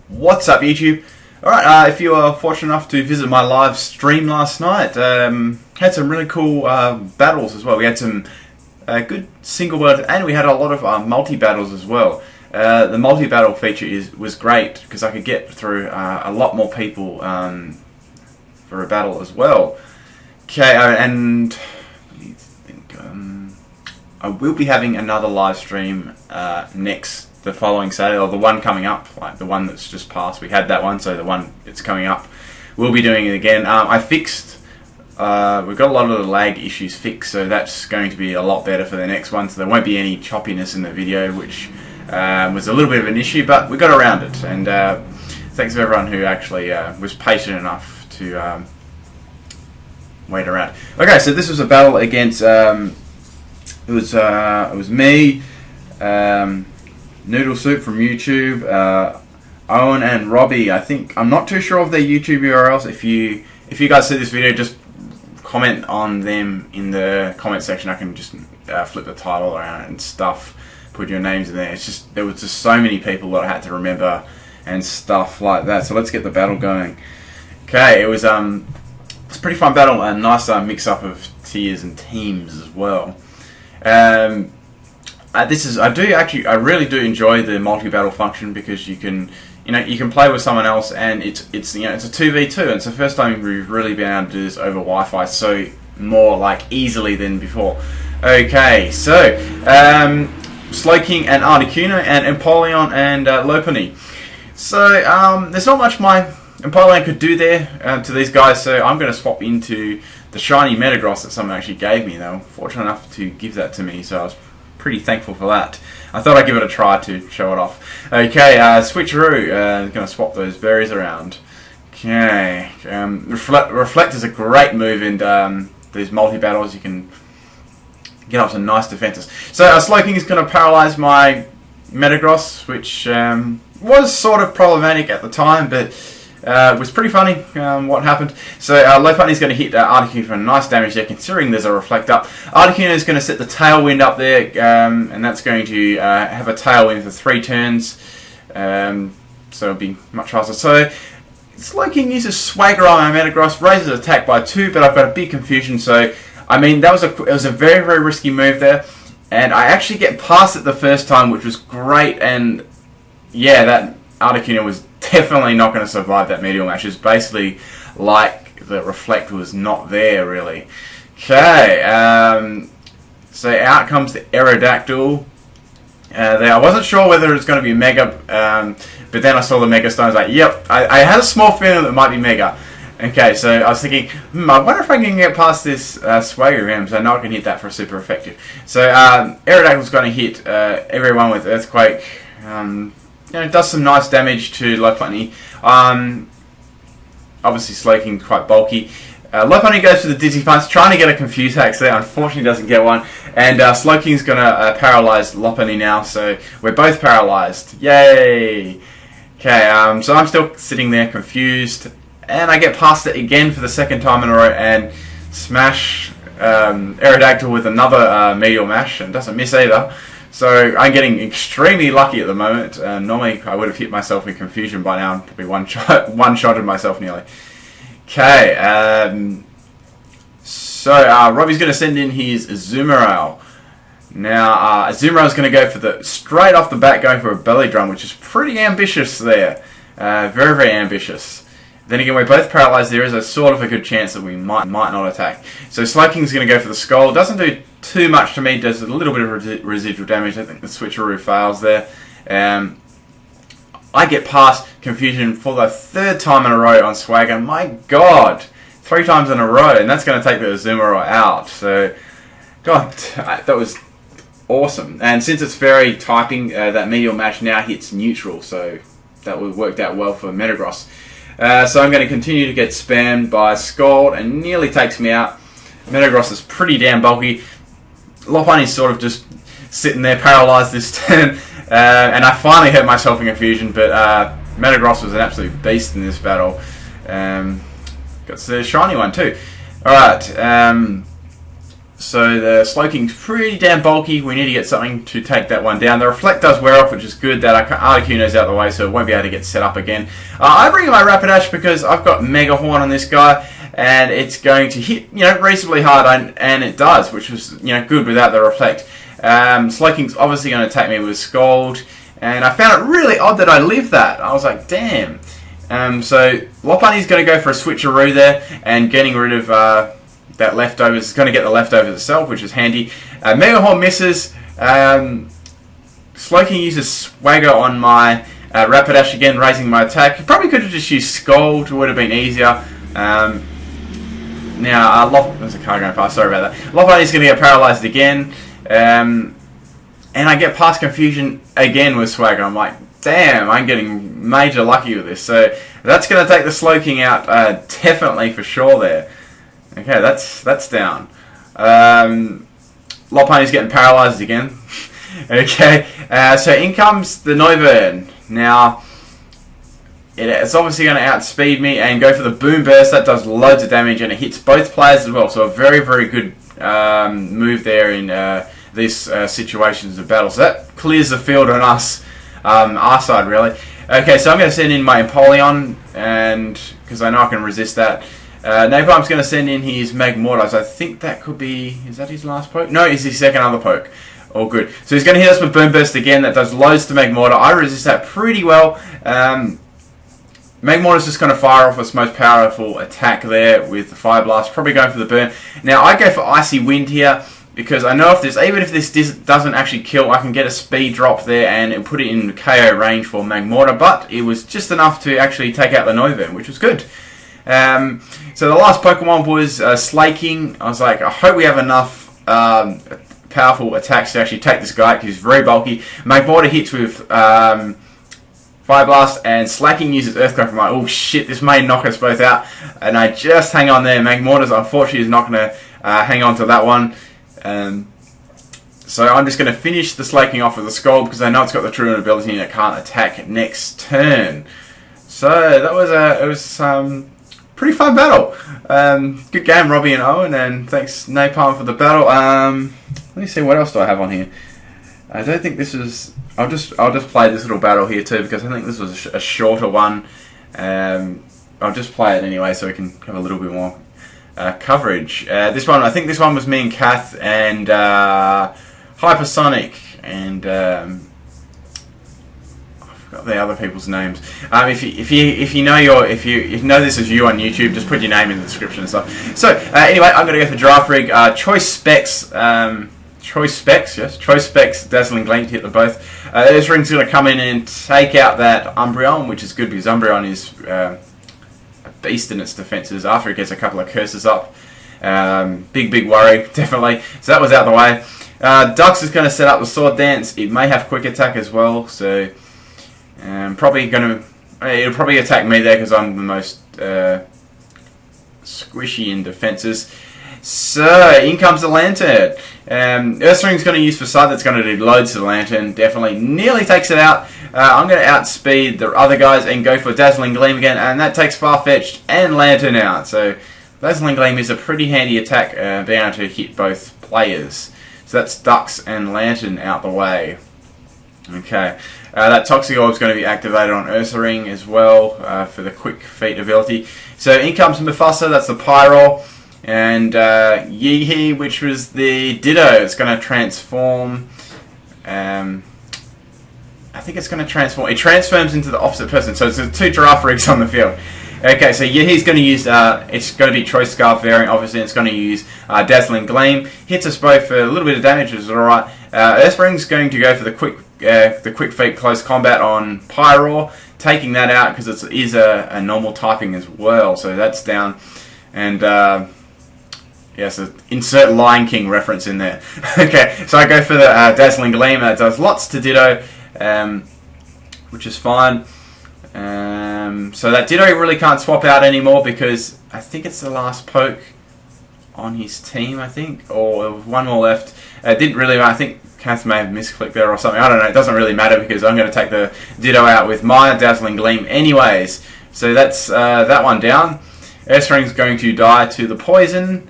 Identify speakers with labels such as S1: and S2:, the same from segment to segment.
S1: What's up, YouTube? Alright, if you were fortunate enough to visit my live stream last night, had some really cool battles as well. We had some good single world, and we had a lot of multi-battles as well. The multi-battle feature was great because I could get through a lot more people for a battle as well. Okay, and let me think, I will be having another live stream the following Saturday, or the one coming up, like the one that's just passed. We had that one, so the one that's coming up, we'll be doing it again. I fixed, we've got a lot of the lag issues fixed, so that's going to be a lot better for the next one, so there won't be any choppiness in the video, which was a little bit of an issue, but we got around it, and thanks to everyone who actually was patient enough to wait around. Okay, so this was a battle against, it was me, noodles00p from YouTube, Owen and Robbie. I'm not too sure of their YouTube URLs. If you guys see this video, just comment on them in the comment section. I can just flip the title around and stuff, put your names in there. It's just, there was just so many people that I had to remember and stuff like that. So let's get the battle going. Okay, it's a pretty fun battle, and nice mix up of tiers and teams as well. I really do enjoy the multi-battle function because you can play with someone else, and it's a 2v2, and it's the first time we've really been able to do this over Wi-Fi, so more like easily than before. Okay, so Slowking and Articuno and Empoleon and Lopunny. So there's not much my Empoleon could do there to these guys, so I'm going to swap into the shiny Metagross that someone actually gave me. They were fortunate enough to give that to me, so I was pretty thankful for that. I thought I'd give it a try to show it off. Okay, switcheroo. Going to swap those berries around. Okay, Reflect is a great move in these multi-battles. You can get up some nice defenses. So Slowking is going to paralyze my Metagross, which was sort of problematic at the time, but it was pretty funny what happened. So Lopunny is going to hit Articuno for nice damage there, considering there's a Reflect up. Articuno is going to set the Tailwind up there, and that's going to have a Tailwind for 3 turns. So it'll be much faster. So Slowking uses Swagger on my Metagross, raises attack by 2, but I've got a big confusion. So I mean, it was a very, very risky move there, and I actually get past it the first time, which was great. And yeah, that Articuno was definitely not going to survive that Meteor Mash. It's basically like the Reflect was not there, really. Okay, so out comes the Aerodactyl. I wasn't sure whether it was going to be Mega, but then I saw the Mega Stone. I was like, yep, I had a small feeling that it might be Mega. Okay, so I was thinking, I wonder if I can get past this Swagger Ram, so I know I can hit that for super effective. So Aerodactyl's going to hit everyone with Earthquake. It does some nice damage to Lopunny. Obviously, Slowking's quite bulky. Lopunny goes for the Dizzy Punch, trying to get a Confuse Hex there. Unfortunately, doesn't get one. And Slowking's going to paralyze Lopunny now, so we're both paralyzed. Yay! Okay, so I'm still sitting there confused, and I get past it again for the second time in a row and smash Aerodactyl with another Meteor Mash, and doesn't miss either. So I'm getting extremely lucky at the moment. Normally I would have hit myself in confusion by now, and probably one-shotted myself nearly. Okay, so Robbie's going to send in his Azumarill. Now Azumarill's going to go for straight off the bat, going for a Belly Drum, which is pretty ambitious there. Very, very ambitious. Then again, we're both paralyzed. There is a sort of a good chance that we might not attack. So Slowking's going to go for the Skull. Doesn't do too much to me. Does a little bit of residual damage. I think the switcheroo fails there. I get past Confusion for the 3rd time in a row on Swagger. My God, 3 times in a row, and that's going to take the Azumarill out. So, God, that was awesome. And since it's fairy typing, that Meteor Mash now hits neutral, so that worked out well for Metagross. So I'm going to continue to get spammed by Scald, and nearly takes me out. Metagross is pretty damn bulky. Lopunny's sort of just sitting there paralyzed this turn, and I finally hurt myself in confusion, but Metagross was an absolute beast in this battle. Got the shiny one too. Alright, So the Sloking's pretty damn bulky. We need to get something to take that one down. The Reflect does wear off, which is good. That Articuno's out of the way, so it won't be able to get set up again. I bring in my Rapidash because I've got Mega Horn on this guy, and it's going to hit, reasonably hard, and it does, which was, good without the Reflect. Sloking's obviously going to attack me with Scald, and I found it really odd that I lived that. I was like, damn. So Lopunny's going to go for a switcheroo there, and getting rid of that leftovers. It's going to get the leftovers itself, which is handy. Mega Horn misses. Sloking uses Swagger on my Rapidash again, raising my attack. Probably could have just used Scald, it would have been easier. Now, there's a car going past, sorry about that. Lopunny's going to get paralysed again. And I get past Confusion again with Swagger. I'm like, damn, I'm getting major lucky with this. So that's going to take the Sloking out definitely for sure there. Okay, that's down. Lopunny's getting paralysed again. Okay, so in comes the Noivern. Now, it's obviously going to outspeed me and go for the Boom Burst. That does loads of damage and it hits both players as well. So a very, very good move there in these situations of battle. So that clears the field on us, our side really. Okay, so I'm going to send in my Empoleon, and because I know I can resist that. Napalm's going to send in his Magmortar. I think that could be... Is that his last poke? No, it's his second other poke. All good. So he's going to hit us with Boom Burst again. That does loads to Magmortar. I resist that pretty well. Magmortar's just going to fire off its most powerful attack there with the Fire Blast. Probably going for the burn. Now, I go for Icy Wind here because I know even if this doesn't actually kill, I can get a speed drop there and put it in KO range for Magmortar. But it was just enough to actually take out the Noivern, which was good. So the last Pokemon was Slaking. I was like, I hope we have enough powerful attacks to actually take this guy because he's very bulky. Magmortar hits with Fire Blast, and Slaking uses Earthquake. I'm like, oh shit, this may knock us both out. And I just hang on there. Magmortar, unfortunately, is not going to hang on to that one. So I'm just going to finish the Slaking off with the Scald because I know it's got the Truant ability and it can't attack next turn. So that was pretty fun battle. Good game, Robbie and Owen, and thanks Napalm for the battle. Let me see, what else do I have on here? I don't think this was... I'll just play this little battle here too because I think this was a shorter one. I'll just play it anyway so we can have a little bit more coverage. I think this one was me and Kath and Hypersonic and the other people's names. If you know this is you on YouTube, just put your name in the description and stuff. So anyway, I'm going to go for Giraffe Rig. Choice Specs, Dazzling Gleam to hit them both. This ring's going to come in and take out that Umbreon, which is good because Umbreon is a beast in its defenses after it gets a couple of curses up. Big worry, definitely. So that was out of the way. Dux is going to set up the Sword Dance. It may have Quick Attack as well, so it'll probably attack me there because I'm the most squishy in defenses. So in comes the Lantern. Earthring's going to use Facade. That's going to do loads to the Lantern. Definitely nearly takes it out. I'm going to outspeed the other guys and go for Dazzling Gleam again, and that takes Farfetch'd and Lantern out. So Dazzling Gleam is a pretty handy attack, being able to hit both players. So that's Dux and Lantern out the way. Okay. That Toxic Orb is going to be activated on Ursaring as well for the Quick Feet ability. So in comes Mufasa, that's the Pyro. And Yeehee, which was the Ditto, it's going to transform. I think it's going to transform. It transforms into the opposite person. So it's two Giraffe Rigs on the field. Okay, so Yeehee's going to use, it's going to be Choice Scarf variant, obviously. It's going to use Dazzling Gleam. Hits us both for a little bit of damage, which is alright. Earthspring's going to go for the Quick Feet Close Combat on Pyro, taking that out because it is a normal typing as well. So that's down. And so insert Lion King reference in there. Okay, so I go for the Dazzling Gleam. That does lots to Ditto, which is fine. So that Ditto really can't swap out anymore because I think it's the last poke on his team, I think, or one more left. Didn't really, I think Kath may have misclicked there or something. I don't know, it doesn't really matter because I'm going to take the Ditto out with my Dazzling Gleam anyways. So that's that one down. Ursaring's going to die to the poison.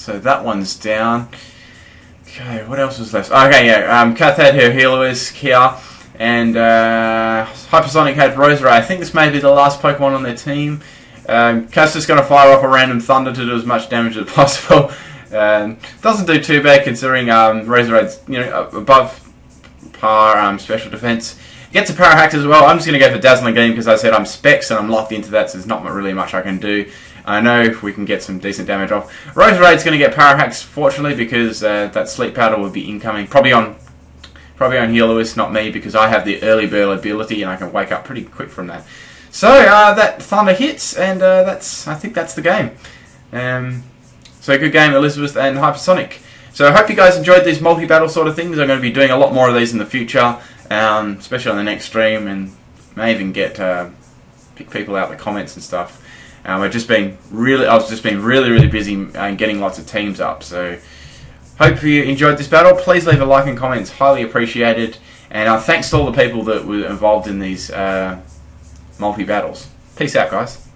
S1: So that one's down. Okay, what else was left? Okay, yeah, Kath had her healers here, and Hypersonic had Roserade. I think this may be the last Pokemon on their team. Kath's just going to fire off a random Thunder to do as much damage as possible. Doesn't do too bad considering Roserade's above par special defense. Gets a Power Hack as well. I'm just going to go for Dazzling Gleam because I said I'm Specs and I'm locked into that, so there's not really much I can do. I know we can get some decent damage off. Roserade's going to get Power Hacks, fortunately, because that Sleep Powder will be incoming. Probably on Heal Lewis, not me, because I have the early bird ability and I can wake up pretty quick from that. So that Thunder hits, and I think that's the game. So good game, Elizabeth and Hypersonic. So I hope you guys enjoyed these multi-battle sort of things. I'm going to be doing a lot more of these in the future, especially on the next stream, and may even get pick people out in the comments and stuff. I was just being really busy and getting lots of teams up. So hope you enjoyed this battle. Please leave a like and comments, highly appreciated. And thanks to all the people that were involved in these multi battles. Peace out, guys.